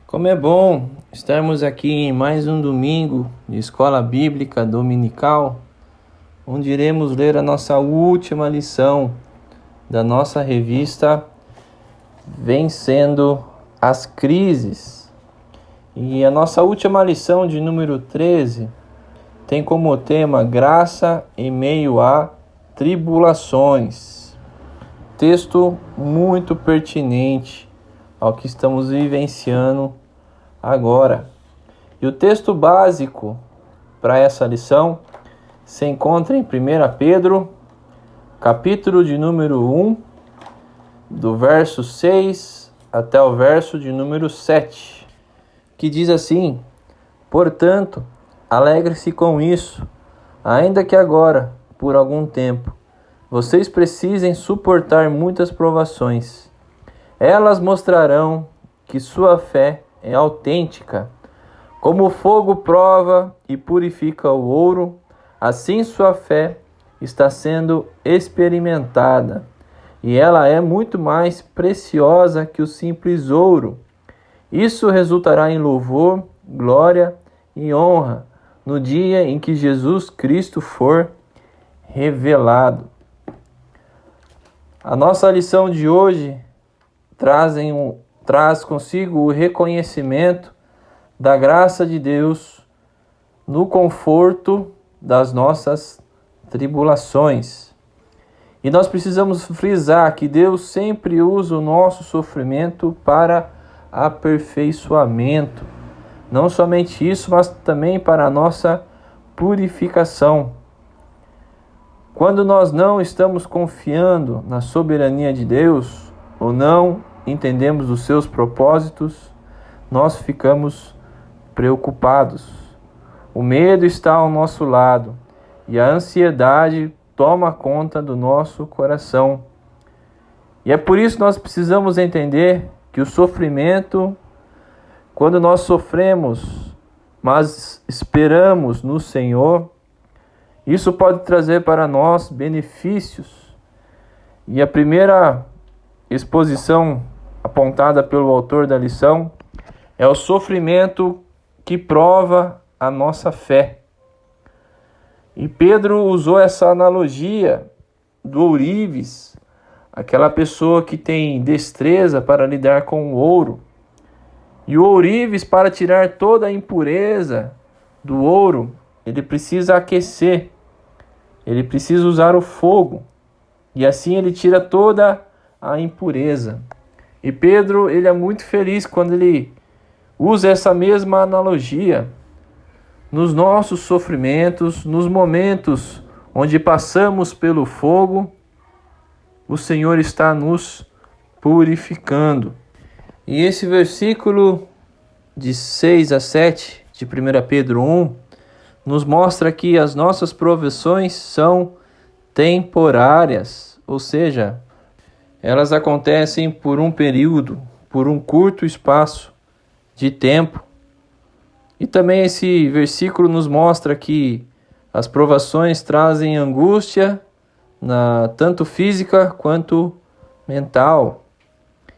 Como é bom estarmos aqui em mais um domingo de Escola Bíblica Dominical, onde iremos ler a nossa última lição da nossa revista Vencendo as Crises. E a nossa última lição, de número 13, tem como tema Graça em meio a tribulações. Texto muito pertinente ao que estamos vivenciando agora. E o texto básico para essa lição se encontra em 1 Pedro, capítulo de número 1, do verso 6 até o verso de número 7, que diz assim: Portanto, alegre-se com isso, ainda que agora, por algum tempo, vocês precisem suportar muitas provações. Elas mostrarão que sua fé é autêntica. Como o fogo prova e purifica o ouro, assim sua fé está sendo experimentada, e ela é muito mais preciosa que o simples ouro. Isso resultará em louvor, glória e honra no dia em que Jesus Cristo for revelado. A nossa lição de hoje traz consigo o reconhecimento da graça de Deus no conforto das nossas tribulações. E nós precisamos frisar que Deus sempre usa o nosso sofrimento para aperfeiçoamento. Não somente isso, mas também para a nossa purificação. Quando nós não estamos confiando na soberania de Deus, ou não entendemos os seus propósitos, nós ficamos preocupados. O medo está ao nosso lado e a ansiedade toma conta do nosso coração. E é por isso que nós precisamos entender que o sofrimento, quando nós sofremos, mas esperamos no Senhor, isso pode trazer para nós benefícios. E a primeira exposição apontada pelo autor da lição é o sofrimento que prova a nossa fé. E Pedro usou essa analogia do ourives, aquela pessoa que tem destreza para lidar com o ouro. E o ourives, para tirar toda a impureza do ouro, ele precisa aquecer, ele precisa usar o fogo, e assim ele tira toda a impureza. E Pedro, ele é muito feliz quando ele usa essa mesma analogia nos nossos sofrimentos, nos momentos onde passamos pelo fogo. O Senhor está nos purificando. E esse versículo de 6 a 7 de 1 Pedro 1 nos mostra que as nossas provações são temporárias, ou seja, elas acontecem por um período, por um curto espaço de tempo. E também esse versículo nos mostra que as provações trazem angústia, tanto física quanto mental.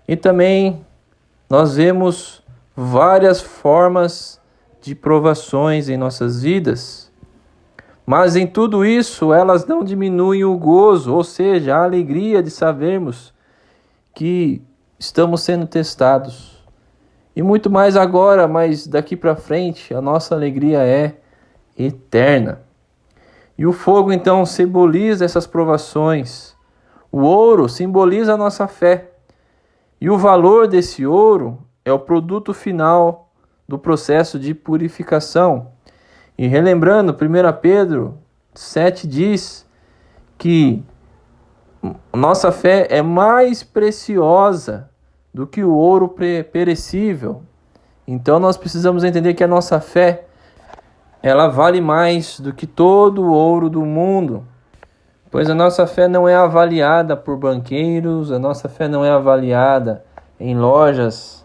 E também nós vemos várias formas de provações em nossas vidas. Mas em tudo isso, elas não diminuem o gozo, ou seja, a alegria de sabermos que estamos sendo testados. E muito mais agora, mas daqui para frente, a nossa alegria é eterna. E o fogo, então, simboliza essas provações. O ouro simboliza a nossa fé. E o valor desse ouro é o produto final do processo de purificação. E relembrando, 1 Pedro 7 diz que nossa fé é mais preciosa do que o ouro perecível. Então nós precisamos entender que a nossa fé, ela vale mais do que todo o ouro do mundo. Pois a nossa fé não é avaliada por banqueiros, a nossa fé não é avaliada em lojas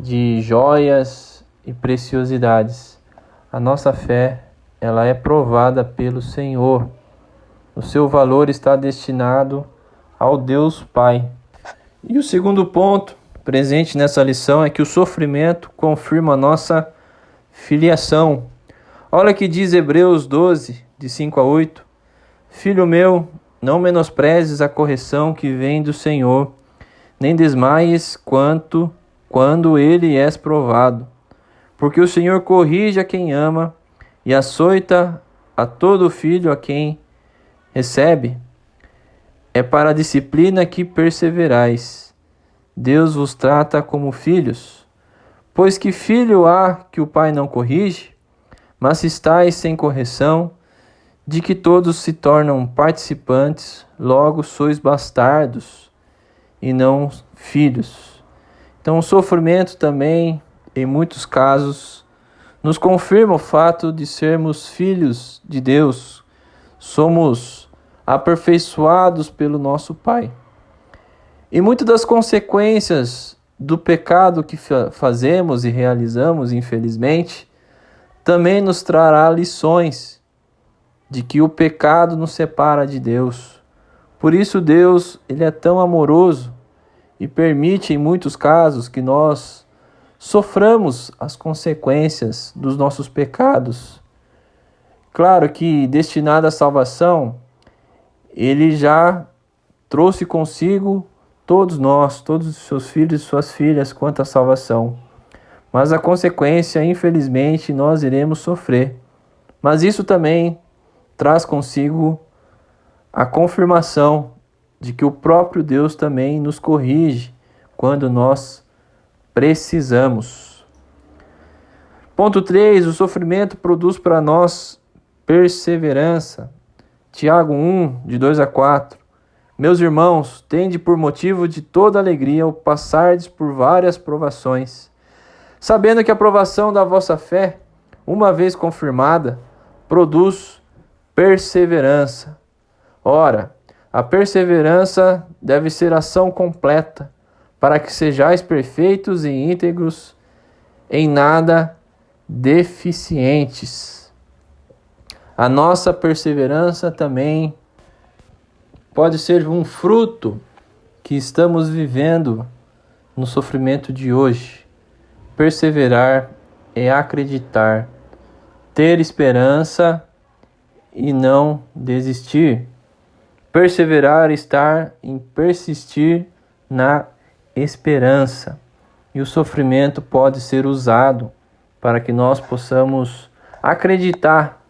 de joias e preciosidades. A nossa fé, ela é provada pelo Senhor. O seu valor está destinado ao Deus Pai. E o segundo ponto presente nessa lição é que o sofrimento confirma a nossa filiação. Olha que diz Hebreus 12, de 5 a 8. Filho meu, não menosprezes a correção que vem do Senhor, nem desmaies quando ele és provado. Porque o Senhor corrige a quem ama e açoita a todo filho a quem recebe. É para a disciplina que perseverais. Deus vos trata como filhos. Pois que filho há que o pai não corrige? Mas se estáis sem correção, de que todos se tornam participantes, logo sois bastardos e não filhos. Então o sofrimento também, em muitos casos, nos confirma o fato de sermos filhos de Deus. Somos aperfeiçoados pelo nosso Pai. E muitas das consequências do pecado que fazemos e realizamos, infelizmente, também nos trará lições de que o pecado nos separa de Deus. Por isso Deus, ele é tão amoroso e permite em muitos casos que nós soframos as consequências dos nossos pecados. Claro que destinado à salvação, ele já trouxe consigo todos nós, todos os seus filhos e suas filhas quanto à salvação. Mas a consequência, infelizmente, nós iremos sofrer. Mas isso também traz consigo a confirmação de que o próprio Deus também nos corrige quando nós precisamos. Ponto 3. O sofrimento produz para nós perseverança. Tiago 1, de 2 a 4. Meus irmãos, tende por motivo de toda alegria o passardes por várias provações, sabendo que a provação da vossa fé, uma vez confirmada, produz perseverança. Ora, a perseverança deve ser ação completa, para que sejais perfeitos e íntegros, em nada deficientes. A nossa perseverança também pode ser um fruto que estamos vivendo no sofrimento de hoje. Perseverar é acreditar, ter esperança e não desistir. Perseverar é estar em persistir na esperança. E o sofrimento pode ser usado para que nós possamos acreditar.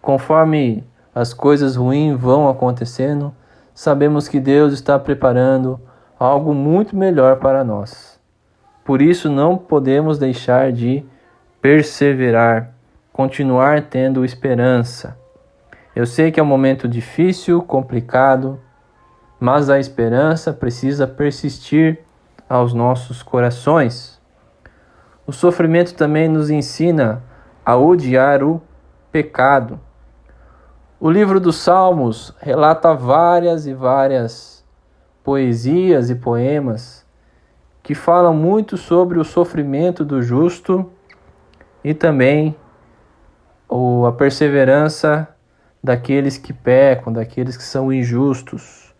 Conforme as coisas ruins vão acontecendo, sabemos que Deus está preparando algo muito melhor para nós. Por isso não podemos deixar de perseverar, continuar tendo esperança. Eu sei que é um momento difícil, complicado, mas a esperança precisa persistir aos nossos corações. O sofrimento também nos ensina a odiar o pecado. O livro dos Salmos relata várias e várias poesias e poemas que falam muito sobre o sofrimento do justo e também a perseverança daqueles que pecam, daqueles que são injustos.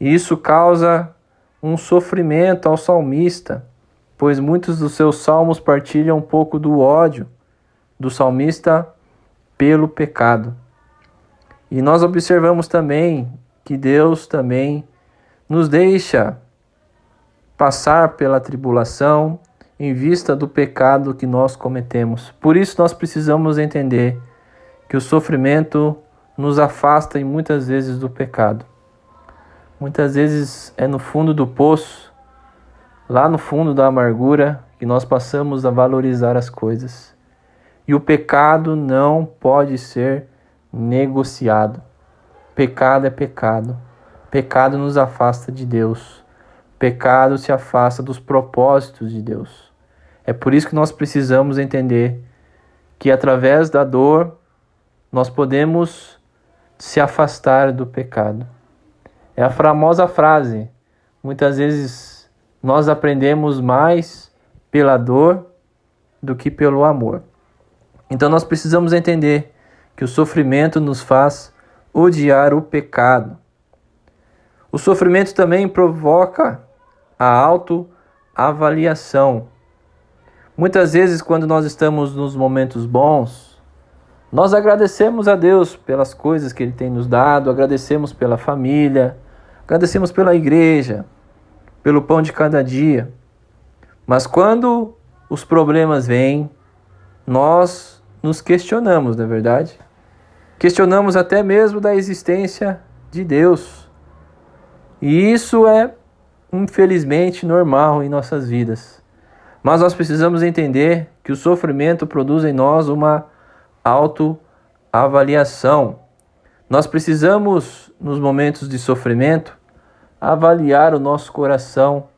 E isso causa um sofrimento ao salmista, pois muitos dos seus salmos partilham um pouco do ódio do salmista pelo pecado. E nós observamos também que Deus também nos deixa passar pela tribulação em vista do pecado que nós cometemos. Por isso nós precisamos entender que o sofrimento nos afasta muitas vezes do pecado. Muitas vezes é no fundo do poço, lá no fundo da amargura, que nós passamos a valorizar as coisas. E o pecado não pode ser negociado. Pecado é pecado. Pecado nos afasta de Deus. Pecado se afasta dos propósitos de Deus. É por isso que nós precisamos entender que através da dor nós podemos se afastar do pecado. É a famosa frase, muitas vezes nós aprendemos mais pela dor do que pelo amor. Então nós precisamos entender que o sofrimento nos faz odiar o pecado. O sofrimento também provoca a avaliação. Muitas vezes, quando nós estamos nos momentos bons, nós agradecemos a Deus pelas coisas que Ele tem nos dado, agradecemos pela família, agradecemos pela igreja, pelo pão de cada dia. Mas quando os problemas vêm, nós nos questionamos, não é verdade? Questionamos até mesmo da existência de Deus. E isso é, infelizmente, normal em nossas vidas. Mas nós precisamos entender que o sofrimento produz em nós uma autoavaliação. Nós precisamos, nos momentos de sofrimento, avaliar o nosso coração,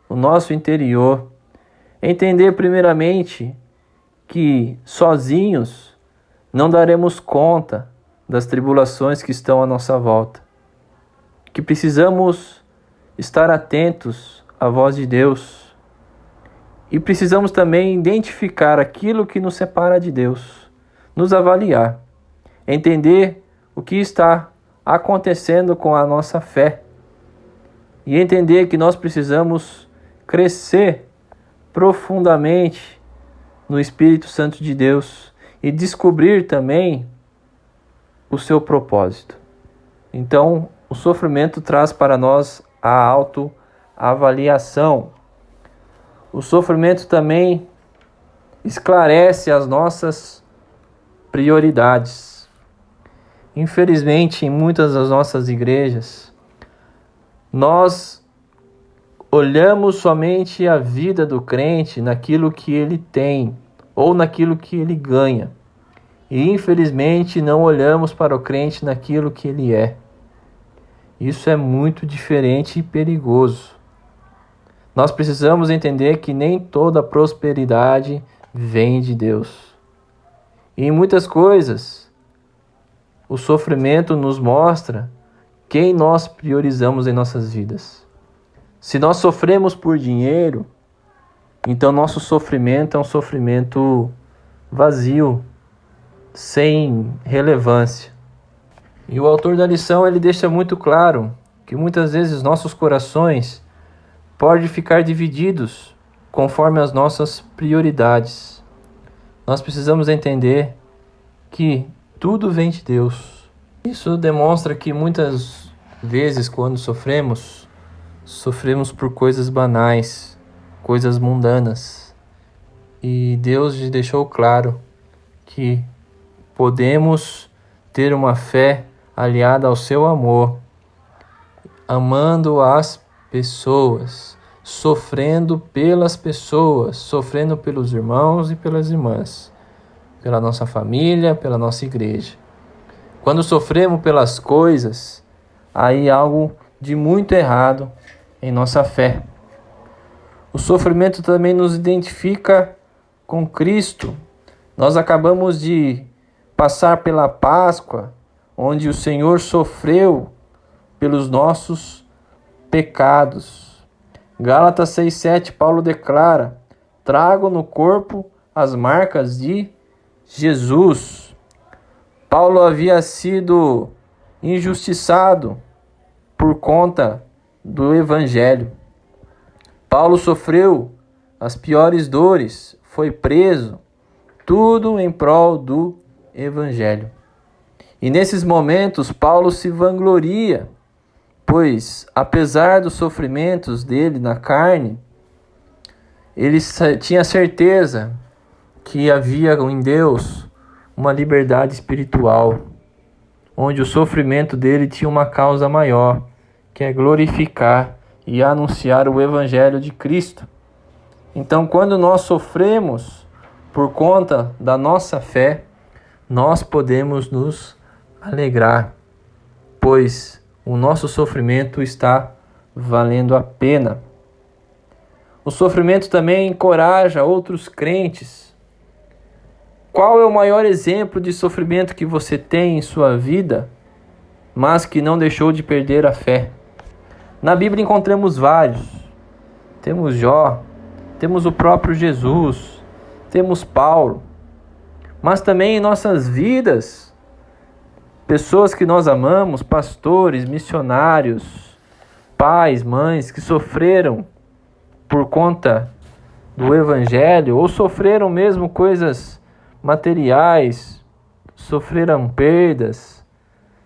o nosso interior. Entender primeiramente que sozinhos não daremos conta das tribulações que estão à nossa volta. Que precisamos estar atentos à voz de Deus. E precisamos também identificar aquilo que nos separa de Deus, nos avaliar, entender o que está acontecendo com a nossa fé e entender que nós precisamos crescer profundamente no Espírito Santo de Deus e descobrir também o seu propósito. Então, o sofrimento traz para nós a autoavaliação. O sofrimento também esclarece as nossas prioridades. Infelizmente, em muitas das nossas igrejas, nós olhamos somente a vida do crente naquilo que ele tem ou naquilo que ele ganha. E infelizmente não olhamos para o crente naquilo que ele é. Isso é muito diferente e perigoso. Nós precisamos entender que nem toda prosperidade vem de Deus. E em muitas coisas, o sofrimento nos mostra quem nós priorizamos em nossas vidas. Se nós sofremos por dinheiro, então nosso sofrimento é um sofrimento vazio, sem relevância. E o autor da lição ele deixa muito claro que muitas vezes nossos corações podem ficar divididos conforme as nossas prioridades. Nós precisamos entender que tudo vem de Deus. Isso demonstra que muitas vezes quando sofremos por coisas banais, coisas mundanas. E Deus lhe deixou claro que podemos ter uma fé aliada ao seu amor, amando as pessoas, sofrendo pelas pessoas, sofrendo pelos irmãos e pelas irmãs, pela nossa família, pela nossa igreja. Quando sofremos pelas coisas, aí há algo de muito errado em nossa fé. O sofrimento também nos identifica com Cristo. Nós acabamos de passar pela Páscoa, onde o Senhor sofreu pelos nossos pecados. Gálatas 6,7, Paulo declara: trago no corpo as marcas de Jesus. Paulo havia sido injustiçado por conta do Evangelho. Paulo sofreu as piores dores, foi preso, tudo em prol do Evangelho. E nesses momentos Paulo se vangloria, pois apesar dos sofrimentos dele na carne, ele tinha certeza que havia em Deus uma liberdade espiritual, onde o sofrimento dele tinha uma causa maior, que é glorificar e anunciar o Evangelho de Cristo. Então, quando nós sofremos por conta da nossa fé, nós podemos nos alegrar, pois o nosso sofrimento está valendo a pena. O sofrimento também encoraja outros crentes. Qual é o maior exemplo de sofrimento que você tem em sua vida, mas que não deixou de perder a fé? Na Bíblia encontramos vários. Temos Jó, temos o próprio Jesus, temos Paulo. Mas também em nossas vidas, pessoas que nós amamos, pastores, missionários, pais, mães, que sofreram por conta do Evangelho, ou sofreram mesmo coisas materiais, sofreram perdas,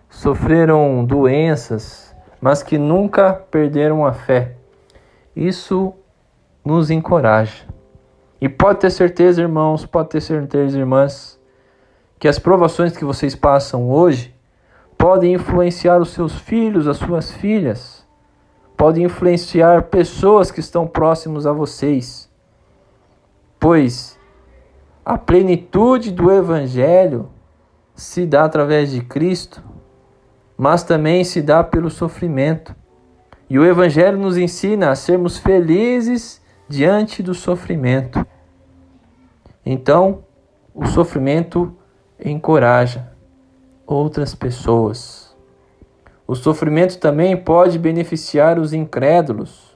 sofreram doenças, mas que nunca perderam a fé. Isso nos encoraja. E pode ter certeza, irmãos, pode ter certeza, irmãs, que as provações que vocês passam hoje podem influenciar os seus filhos, as suas filhas, podem influenciar pessoas que estão próximos a vocês, pois a plenitude do Evangelho se dá através de Cristo, mas também se dá pelo sofrimento. E o Evangelho nos ensina a sermos felizes diante do sofrimento. Então, o sofrimento encoraja outras pessoas. O sofrimento também pode beneficiar os incrédulos.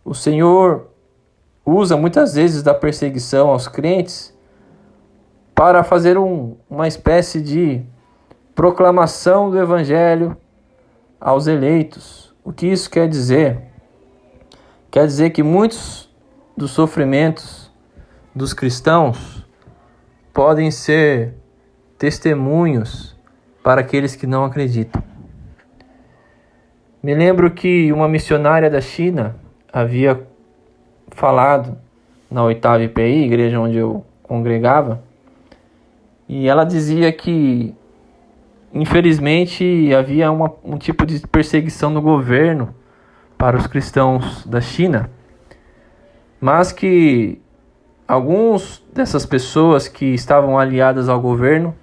O Senhor usa muitas vezes da perseguição aos crentes para fazer uma espécie de proclamação do Evangelho aos eleitos. O que isso quer dizer? Quer dizer que muitos dos sofrimentos dos cristãos podem ser testemunhos para aqueles que não acreditam. Me lembro que uma missionária da China havia falado na 8ª IPI, igreja onde eu congregava, e ela dizia que infelizmente havia um tipo de perseguição do governo para os cristãos da China, mas que alguns dessas pessoas que estavam aliadas ao governo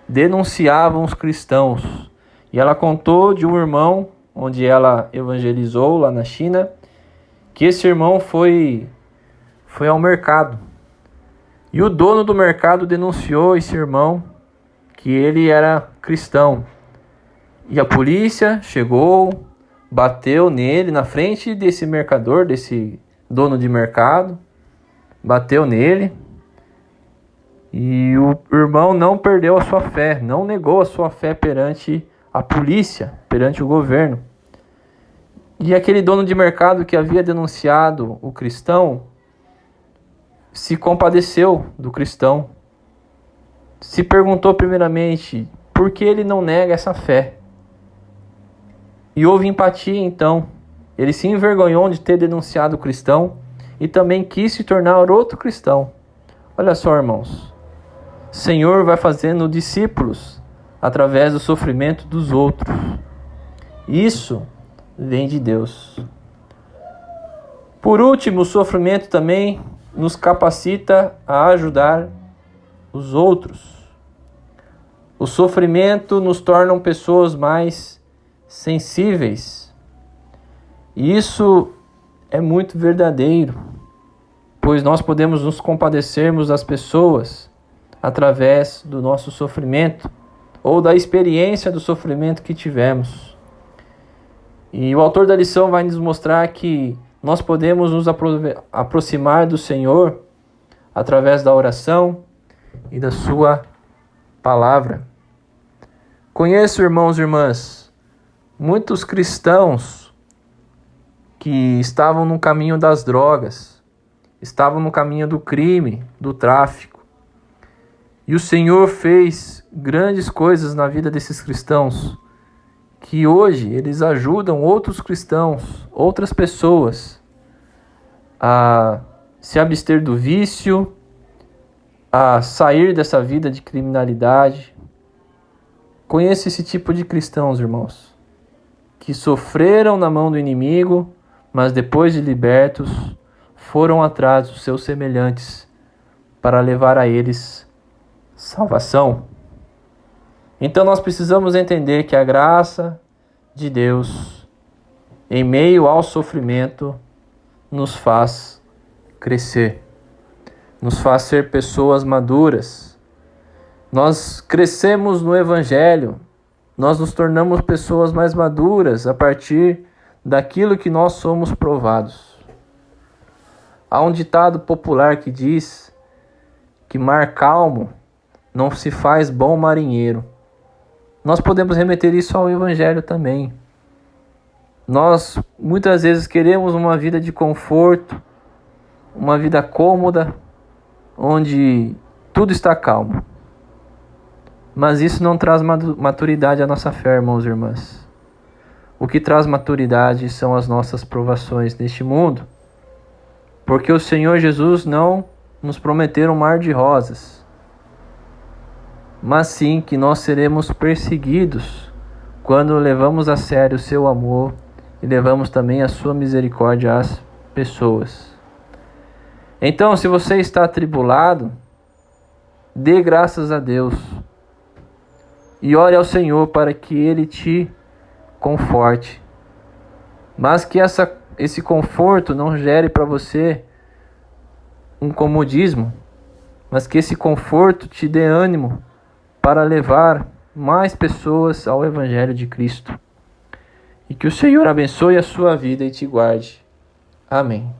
denunciavam os cristãos. E ela contou de um irmão onde ela evangelizou lá na China, que esse irmão foi ao mercado. E o dono do mercado denunciou esse irmão que ele era cristão. E a polícia chegou, bateu nele na frente desse mercador, desse dono de mercado, bateu nele. E o irmão não perdeu a sua fé, não negou a sua fé perante a polícia, perante o governo. E aquele dono de mercado que havia denunciado o cristão se compadeceu do cristão. Se perguntou primeiramente por que ele não nega essa fé. E houve empatia então. Ele se envergonhou de ter denunciado o cristão e também quis se tornar outro cristão. Olha só, irmãos. O Senhor vai fazendo discípulos através do sofrimento dos outros. Isso vem de Deus. Por último, o sofrimento também nos capacita a ajudar os outros. O sofrimento nos torna pessoas mais sensíveis. E isso é muito verdadeiro, pois nós podemos nos compadecermos das pessoas através do nosso sofrimento ou da experiência do sofrimento que tivemos. E o autor da lição vai nos mostrar que nós podemos nos aproximar do Senhor através da oração e da sua palavra. Conheço, irmãos e irmãs, muitos cristãos que estavam no caminho das drogas, estavam no caminho do crime, do tráfico. E o Senhor fez grandes coisas na vida desses cristãos, que hoje eles ajudam outros cristãos, outras pessoas, a se abster do vício, a sair dessa vida de criminalidade. Conheço esse tipo de cristãos, irmãos, que sofreram na mão do inimigo, mas depois de libertos, foram atrás dos seus semelhantes para levar a eles salvação. Então nós precisamos entender que a graça de Deus, em meio ao sofrimento, nos faz crescer, nos faz ser pessoas maduras. Nós crescemos no Evangelho, nós nos tornamos pessoas mais maduras a partir daquilo que nós somos provados. Há um ditado popular que diz que mar calmo não se faz bom marinheiro. Nós podemos remeter isso ao Evangelho também. Nós muitas vezes queremos uma vida de conforto, uma vida cômoda, onde tudo está calmo. Mas isso não traz maturidade à nossa fé, irmãos e irmãs. O que traz maturidade são as nossas provações neste mundo. Porque o Senhor Jesus não nos prometeu um mar de rosas, mas sim que nós seremos perseguidos quando levamos a sério o seu amor e levamos também a sua misericórdia às pessoas. Então, se você está atribulado, dê graças a Deus e ore ao Senhor para que Ele te conforte. Mas que esse conforto não gere para você um comodismo, mas que esse conforto te dê ânimo para levar mais pessoas ao Evangelho de Cristo. E que o Senhor abençoe a sua vida e te guarde. Amém.